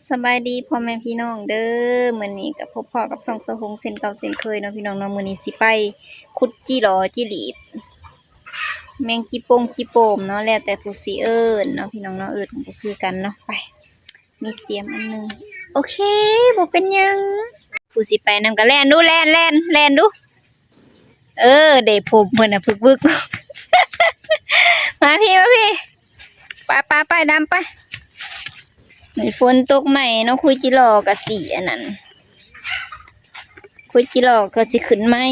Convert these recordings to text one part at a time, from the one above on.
สบายดีพ่อแม่พี่น้องเด้อมื้อนี้ก็พบพ่อกับช่องสะหงเส้นเก่าเส้นเคยเนาะพี่น้องเนาะมื้อนี้สิไปขุดจิหลอจิหลีดแมงจิโปงจิโปมเนาะแล้วแต่ผู้สิเอิ้นเนาะพี่น้องเนาะเอิ้นบ่คือกันเนาะไปมีเสียมอันหนึงโอเคบ่เป็นหยังผู้สิไปนำก็แล่นดูแล่นดูได้ผมเพิ่นน่ะพึกๆ มาพี่ไปดำไปฝนตกใหม่เนาะคุยจิหลอกับสีอันนั้นคุยจิหลอก็สิขึ้นใหม่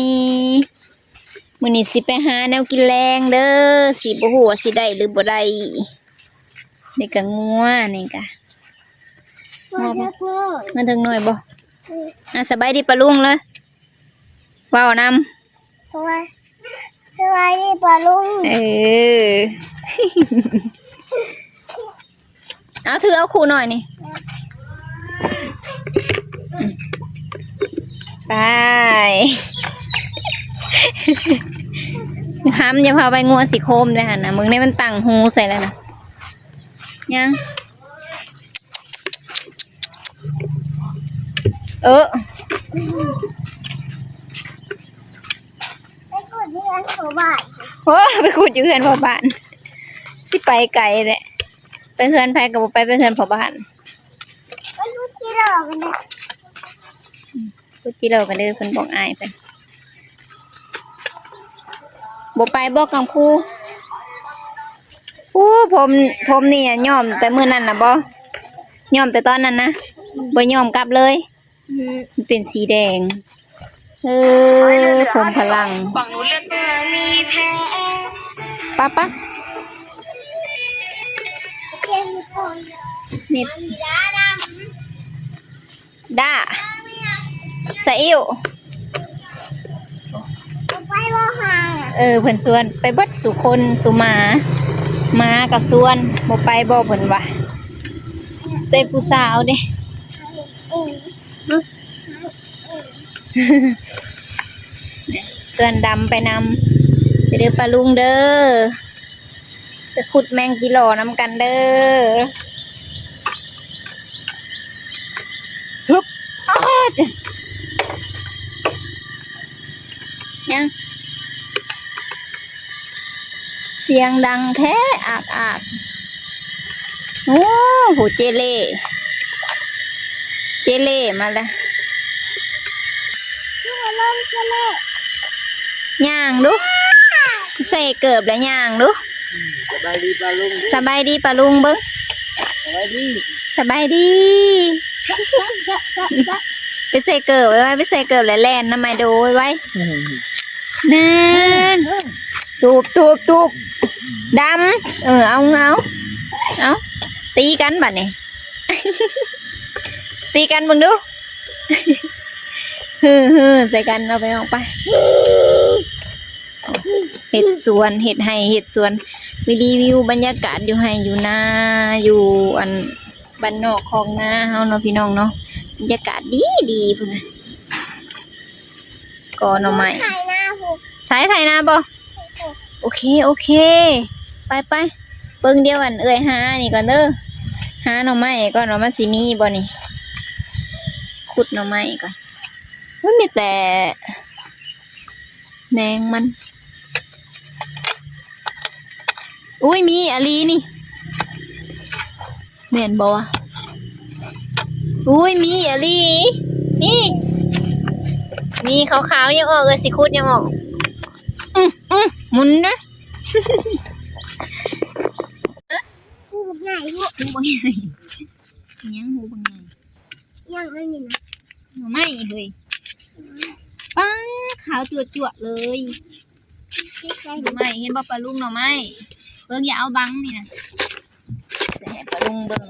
มื้อนี้สิไปหาแนวกินแรงเด้อสิบ่ฮู้ว่าสิได้หรือบ่ได้นี่ก็งัวนี่ก็งัวบ่เงินถึงหน่อยบ่สบายดีปะลุงเลยเว้านำเพราะว่าสบายดีปะลุงเอาถือเอาคู่หน่อยนี่ไปห้ามอย่าพาไปงัวสิโคมเลยฮะนะมึงได้มันตั้งหูใส่แล้วนะยังไปขุดที่ร้านหัวบ้านไปขุดอยู่เฮือนพ่อบ้านสิไปไกลแหละไปเฮือนไผกับไปเฮือนพ่อบ้านไปขุดที่เรากันนะขุดที่เรากันเด้อเพิ่นบอกอายเพิ่นบ่ไปบอกกับครูผมนี่ย่อมแต่มื้อนั้นน่ะบ่ย่อมแต่ตอนนั้นนะบ่ย่อมกลับเลยมันเป็นสีแดงผมพลังปะนิดด้าสะอิ่วไปบ่ห่างเพิ่นชวนไปเบิดสู่คนสู่หมากับส่วนบ่ไปบ่เพิ่นว่าใส่ผู้สาวเด้ส่วนดำไปนำไปเด้อปลาลุงเด้อไปขุดแมงจิหลอนำกันเด้อฮึบจ้ะยังเสียงดังแท้อากโอ้โหเจเล่มาแล้วย่างดูใส่เกิบแล้วย่างดูสบายดีปลาลุงสบายดีปลาลุงเบิ้งสบายดีไปใส่เกิบไว้ไปใส่เกิบแล้วแล่นน้ำไม้โดไว้นั่นตูบดำเอาตีกันบัดนี่ ตีกันมึงดูใส่กันเอาไปออกไปเห็ดสวนเห็ดไห่เห็ดสวนรีวิวบรรยากาศอยู่ไห่อยู่นาอยู่อันบ้านนอกของนาเฮาเนาะพี่น้องเนาะบรรยากาศดีพุ่นน่ะก่อหน่อไม้สายไทยนาบ่โอเคไปเบิ่งเดียวกันหานี่ก่อนเด้อหาหน่อไม้ก่อนว่ามันสิมีบ่นี่ขุดหน่อไม้ก่อนมันมีแต่แหนงมันอุ้ยมีอลีนี่แม่นบ่วะอุ้ยมีอลีนี่มีขาวๆยังออกสิขุดยังออกหมุนนะหูบักใหญ่หูบังใหญ่ยังหูบังใหญ่ยังอันนี้นะไม่เฮ้ยป้าขาวจั่วเลยไม่เห็นบ่ปลาลุงหน่อไม้เบิ่งอย่าเอาบังนี่นะใส่ปลาลุงเบิ่ง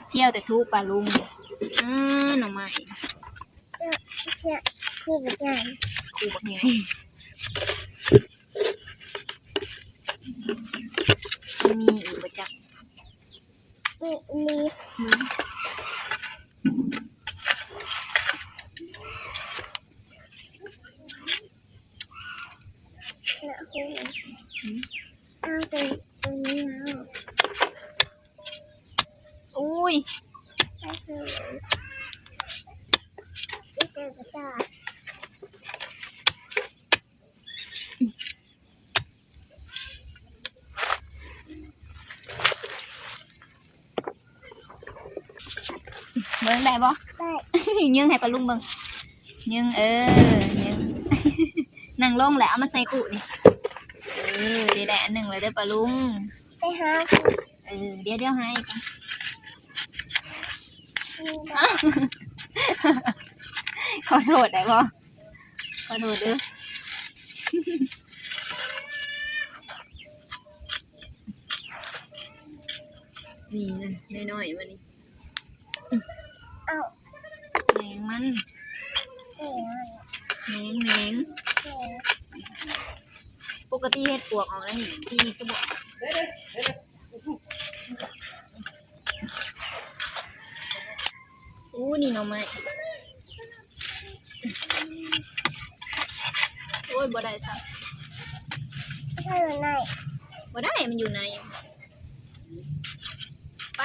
เที่ยวแต่ทุปลาลุงหน่อไม้คือแบบใหญ่คือแบบไงมีอีกประจักษ์มี อีเสือกระต่าย เบิ่งได้บ่ ได้ ยืงให้ปลาลุงเบิ่งยืงยืง นั่งลงแหละเอามาใส่กุนี่ดีแหละอันหนึ่งเลยเด้อปลาลุง ไปหา เดี๋ยวให้กัน ขอโทษได้บ่ขอโทษเด้อ นี่นะน้อยๆมันนี่ เอา แหนงมัน เอ๋ย แหนงปกติเฮ็ดปวกออกแล้วนี่ที่นี่ก็บอกนี่หน่อไม้โอ้ยบ่ได้ซะ ไม่ใช่วันไหน บ่ได้มันอยู่ในไป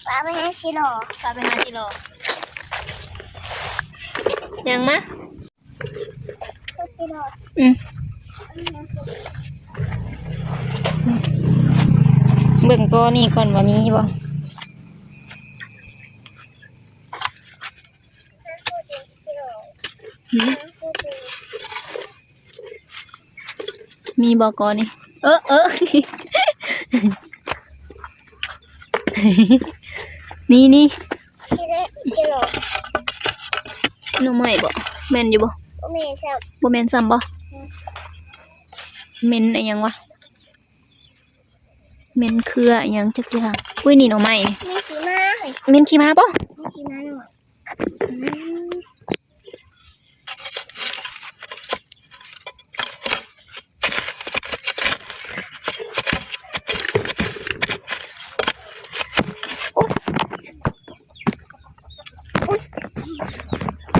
ป้าไปหาชิโร่ พาไปหาจิโร่ยังมะ ชิโร่ เบิ่งตัวนี้ก่อนว่ามีบ่มีบ่ก่อนนี่นี่ ชิโร่ หน่อไม้บ่แม่นอยู่บ่ โอเมนชับ บ่แม่นซ้ำบ่แม่นอะหยังวะแม่นเครืออะหยังจักอย่างอุ้ยนี่หน่อไม้นี่ มีสีมาเฮ้ย แม่นขี้ม้าบ่ มีสีมาหน่อย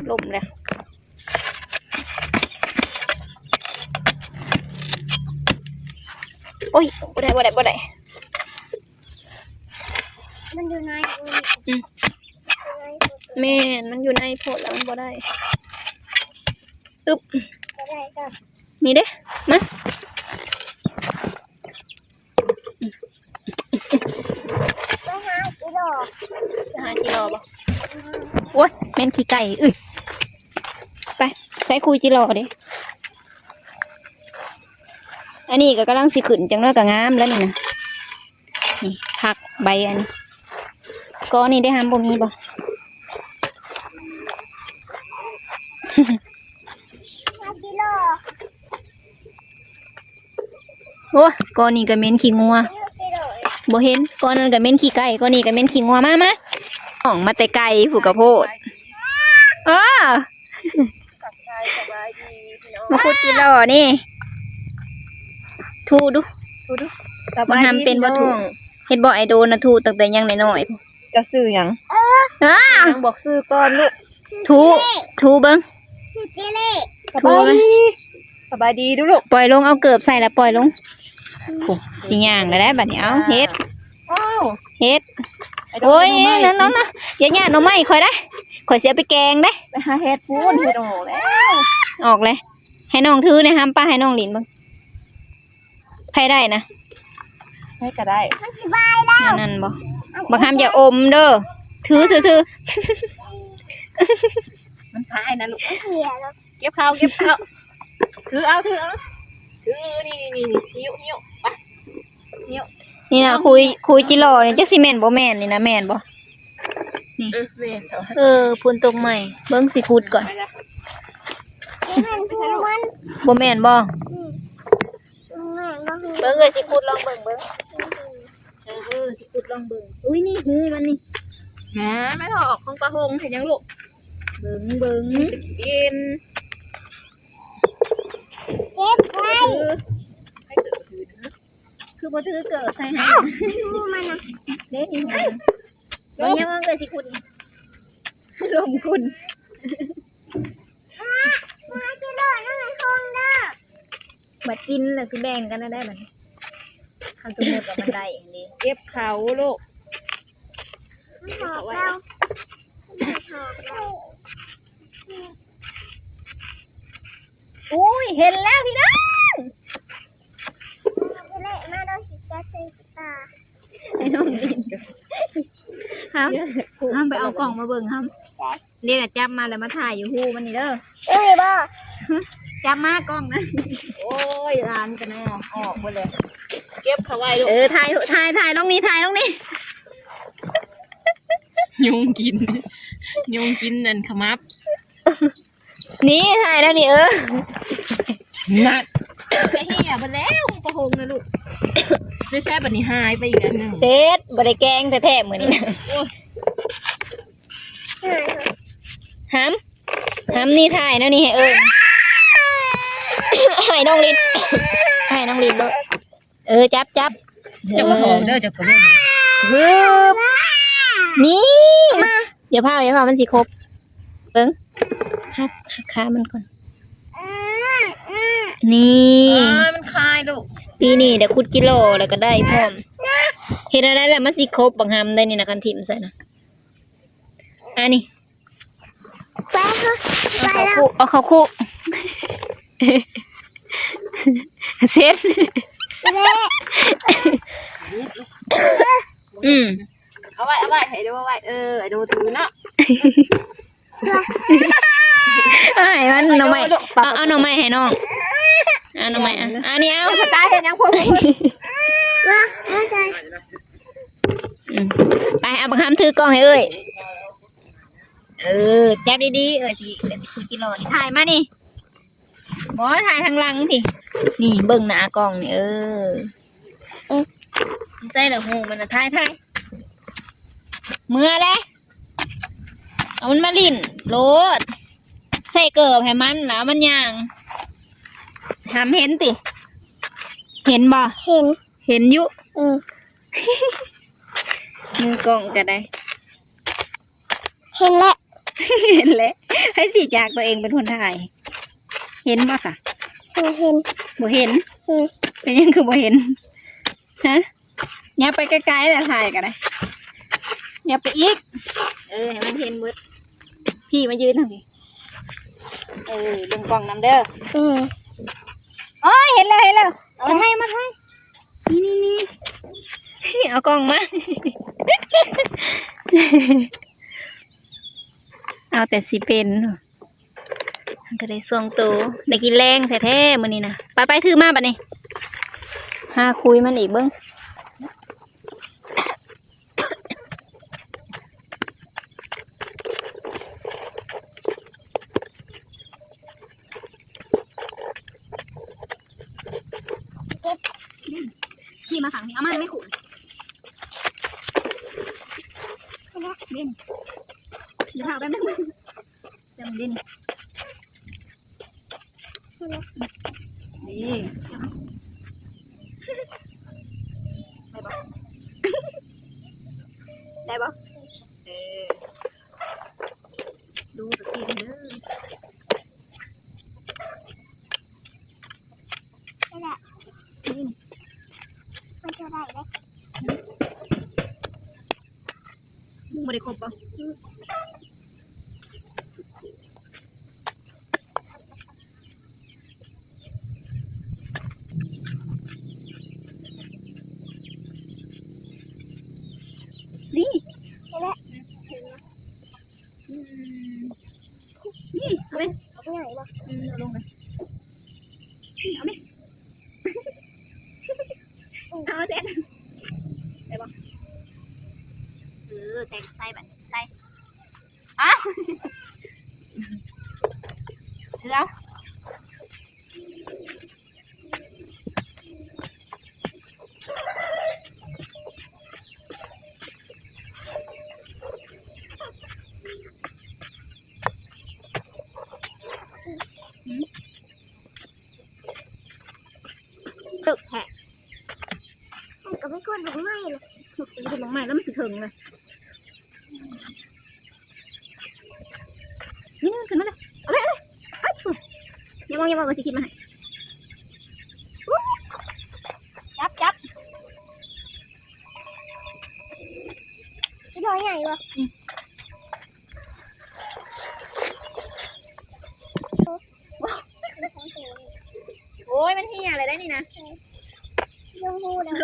ลมแล้วโอ้ยบ่ได้ มันอยู่ในแม่นมันอยู่ในโพดแล้วมันบ่ได้อึ๊บ ก็ได้กับ นี่เด้มา ไปหาชิโร่ จะหาจิโร่บ่โอ้ยแม่นขี้ไก่ไปใส่คุยจิโร่เด้อันนี้ก็กำลังสิขึ้นจังน้อยก็งามแล้วนี่นะนี่ผักใบอันนี้ก็นี่ได้หามบ่มีบ่ หาชิโร่ โอ้ก้อนนี้ก็เหม็นขี้งัว ชิโร่ บ่เห็นก้อนนั้นก็เหม็นขี้ไก่ก้อนนี้ก็เหม็นขี้งัวมาห้องมาแต่ไก่ผูกกระโพดมาขุดจิโร่นี่ทูดูมาทำเป็นบ่ทูเฮ็ดบ่ไอโดนนะทูตั้งแต่ยังน้อย จะซื้อหยัง ๆยังบอกซื้อก่อนลูก ทูเบิ่ง ชื่อเจเล่ สบายดีดูลูก ปล่อยลงเอาเกือบใส่แล้วปล่อยลงโอ้สิย่างแล้วได้บัดนี้เอาเฮ็ด อ้าว เฮ็ด ไดก โอ้ย หไม้ นั่นอย่าหยาดหน่อไม้ข่อยได้ข่อยสิเอาไปแกงได้ ไปหาเฮ็ดพูนเฮ็ดออกแล้ว ออกเลยให้น้องถือนะฮัมป้าให้น้องหลินเบิ่งไผได้นะ ให้ก็ได้ มันสบายแล้ว นั่นบ่บักฮัมอย่าอมเด้อถือซื่อ มันพายนะลูก เหี้ยแล้ว เก็บข้าวถือเอาถือนี่หิ้วไปหิ้ว ๆนี่นะคุยจิโร่นี่จักสิแม่นบ่แม่นนี่นะแม่นบ่ แม่น พุ่นตกใหม่เบิ่งสิขุดก่อน ไปละ มันพูมัน บ่แม่นบ่ มันก็คือ เบิ่งเอ้ยสิขุดลองเบิ่งสิขุดลองเบิ่งอุ้ยนี่หูมันนี่ แหมไม่ถออกของปลาหงเห็นยังลูก เบิ่ง กิน เก็บไว้ ให้เกิดถือนะ คือบ่ถือเกิดใส่ให้ ดูมันนะ เด้นี่หูเบิ่งยังว่าเอ้ยสิขุดลงขุด มาชิโร่นั่งในห้องเด้อ บัดกินแล้วสิแบ่งกันได้บัดนี้คันสมมุติว่ามันได้อันนี้ เก็บเขาลูก มันหอบเรา เห็นแล้วพี่น้อง จะเละมาเราชิกาเซตา ไอ้น้องลินห้ามไปเอากล่องมาเบิ่งห้าม ใช่ เรียกจับมาแล้วมาถ่ายอยู่หูมันนี่เด้อ เอ้ยบ่ จับมากล้องนะ โอ้ยร้านกันออกหมดเลยเก็บเขาไว้ลูก ถ่ายลงนี่ถ่ายลงนี่ ยุงกินนั่นขมับ นี่ถ่ายแล้วนี่นัดไอ้เหี้ยไปแล้วประหงนะลูกไม่ใช่บัดนี้หายไปอีกอันหนึง เซตบริแกงแท้ๆเหมือนนี่นะห้ามนี่ถ่ายแล้วนี่ให้ให้น้องลินให้น้องลินเลยจับ เจ้าก็หอมเด้อเจ้าก็บ่น ฮึบนี่อย่าพามันสิครบเบิ้งหักขามันก่อนนี่ มันคายลูก ปีนี้เดี๋ยวคุดกิโลแล้วก็ได้พร้อมเห็นอะไรแล้วมันสิครบบางหำได้นี่นะคันทิมใส่นะอันนี้ ไปค่ะไปแล้ว เอาเขาคู่เซ็ต เละ เอาไว้ให้ดูไว้ไอ้ดูถือเนาะ ให้มันหน่อไม้เอาหน่อไม้ให้น้องเอาหน่อไม้อันนี้เอา ตาเห็นยังพวก ว่าไม่ใช่ ไปเอาบังคับถือกล้องให้จับดีๆสิคุยกิโลนี่ถ่ายมานี่บอถ่ายทางหลังทีนี่เบิ่งหน้ากล้องนี่ใส่ละหูมันนะถ่ายเมื่อแล้วเอามันมาลิ้นโลดใส่เกิบให้มันแล้วมันย่างทำเห็นติเห็นบ่ เห็น อยู่มือกล้องก็ได้ เห็นแล้ว เห็นแล้วให้สีจากตัวเองเป็นคนถ่าย เห็นบ่สะ เห็น บ่เห็น อืม เป็นยังคือบ่เห็นฮะอย่าไปไกลๆแล้วถ่ายกันได้อย่าไปอีกให้มันเห็นมืดพี่มายืนทางนี้ดึงกล้องนำเด้อโอ้ยเห็นแล้วมาถ่ายนี่เอากล้องมา เอาแต่สิเป็นมันก็ได้ส่วงตัวได้กินแรงแท้ๆมื้อนี้นะไปถือมาบัดนี้หาคุยมันอีกเบิ่งพี่มาขังนี่เอามันไม่ขุ่นเล่นเดี๋ยวพาแป๊บนึงจะมาเล่นนี่ได้ปะดูตะกี้เด้อ นี่แหละมันจะได้เลย มึงไม่ได้ครบปะนี่ เห็นแล้ว นี่เอาไป เอาไปไหนบ่ เอาลงเลยเอาดิเอาเสร็จได้ปะใส่แบบใส่อ้าวถือเอาตึกแหะ มันก็ไม่ควรลงไม้เลย คุณลงใหม่แล้วมันสิถึงเลยนี่ขึ้นมาเลยเอาเลยอ้าวช่วยอย่ามองก็สิคิดมาให้จับ ไปโดนใหญ่บ่ อ้ยมันเหี่ยอะไรได้นี่นะ ชมพูนะ 1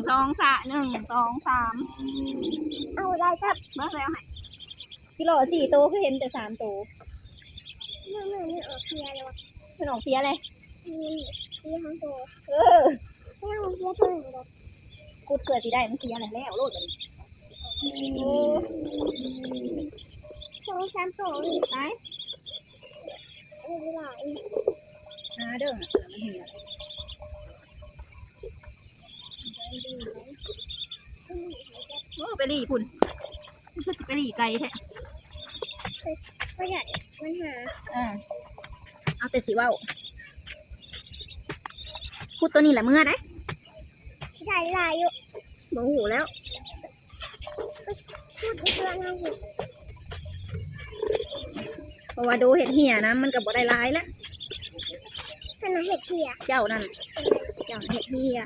2 3 1 2 3 เอาได้ครับ เบิ่งแล้วให้กิโล4โตวคือเห็นแต่3โตว เมื่อนี่ออกเสียเลยวะ มันออกเสียเลย นี่เสียทั้งตัว เออ ไม่เอาเสียตัวหนึ่งเลย กูเกิดสิได้มันเสียอะไรแล้วโลดมันโอ้ 2-3ตัวเลย ตาย ไม่ได้ หาเด้อมันเหี่ยโอ้ไปรีพุ่นมันคือสิไปรีไกลแท้ ก็อยากมันหา เอาแต่สิเว้าพูดตัวนี้แหละเมื่อได้ ชิได้ลายอยู่ บ่หูแล้ว พูดเรื่องนั้นอยู่ เพราะว่าดูเห็ดเหี่ยนะมันก็บ่ได้ร้ายแล้ว ขนาดเห็ดเหี้ย เจ้านั่นเจ้าเห็ดเหี่ย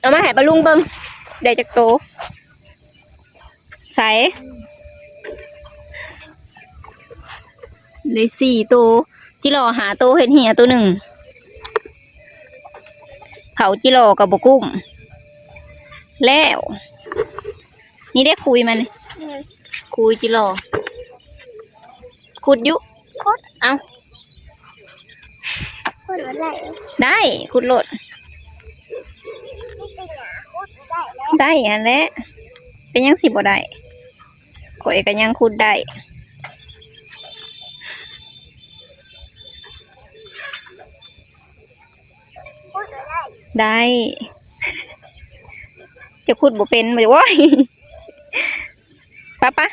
เอามาให้ปลาลุงเบิ่งได้จักโตใส่ได้4โตจิหล่อหาโตเห็ดเหี่ยตัวหนึ่งเผาจิหล่อกับบกุ้มแล้วนี่ได้คุยมันคุยจิหล่อขุดยุเอา พูดอะไร ได้ขุดโหลด ไม่เป็นหนาพูดได้แล้ว ได้อันแหละเป็นยังสิบ่ได้ข่อยก็ยังขุดได้ พูดอะไร ได้จะขุดบ่เป็นบ่ว้ยปะปะ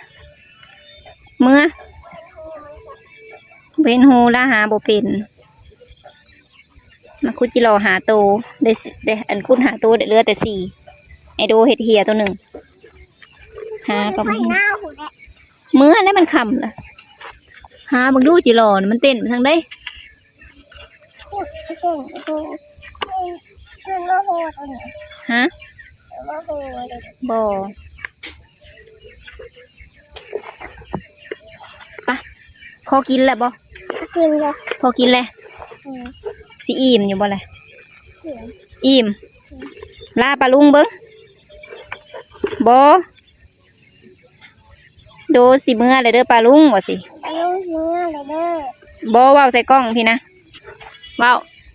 เมื่อเป็นหูละหาบ่เป็นมาขุดจิหล่อหาโตได้อันขุดหาโตได้เหลือแต่4ไอโดเห็ดเหี่ยตัวหนึ่งหาก็ ไม่ บ่เห็น หน้าหูแดง เมื่อแล้วมันคำล่ะหาเบิ่งดูจิหล่อน่ะมันเต้นไปทางใด เก่งเก่งโลโหตัวนี้ ฮะ โลโหเลย บ่ปะพอกินแล้วบ่ กินเลย พอกินแล้วสิอิ่มอยู่บ่แหละ เก่ง อิ่มลาปลาลุงเบิ่งบ่โดสิเมื่อเลยเด้อปลาลุงว่าสิ อารมณ์ชิเมื่อเลยเด้อ บ่เว้าใส่กล้องพี่นะเว้า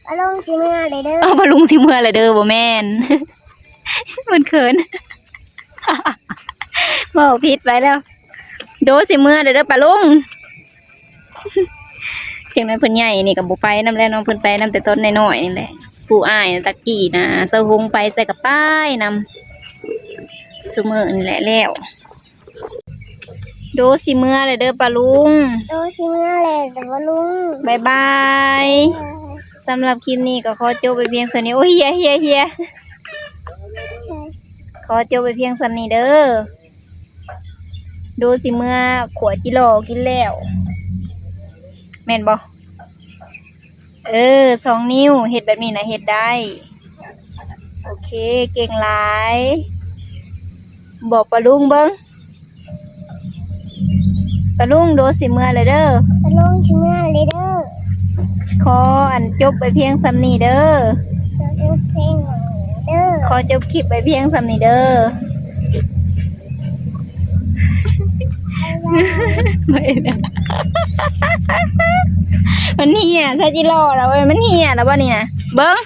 อารมณ์ชิเมื่อเลยเด้อ เอาปลาลุงสิเมื่อเลยเด้อบ่แม่น มันเขิน เว้าผิดไปแล้ว โดสิเมื่อเลยเด้อปลาลุง จังนั้นเพิ่นใหญ่นี่ก็บ่ไปนำแล้วเน้องเพิ่นไปนำแต่ต้นน้อยๆนี่แหละผู้อ้ายน่ะตะกี้นะเซาหงไปใส่กับป้ายนำซุมื้อนี่แหละแล้วโดสิเมื่อเลยเด้อปลาลุง โตชิเมื่อเลยแต่ว่าลุง บ๊ายบายสำหรับคลิปนี้ก็ขอจบไปเพียงเท่านี้โอ้ยเฮีย ใช่ ขอจบไปเพียงเท่านี้เด้อโดสิเมื่อขวดจิโลกินแล้วแม่นบ่2 นิ้วเฮ็ดแบบนี้นะเฮ็ดได้โอเคเก่งหลายบอกปลาลุงเบิ่งปลาลุงโดสิเมื่อเลยเด้อ อารมณ์ชิเมื่อเลยเด้อ ขออันจบไปเพียงส่ำนี้เด้อ เด้อเพลงเด้อ ขอจบคลิปไปเพียงส่ำนี้เด้อ ไม่นะมันเหี่ยซาจิโร่แล้วเว้ยมันเหี่ยแล้วบ่นี่นะเบิ้ง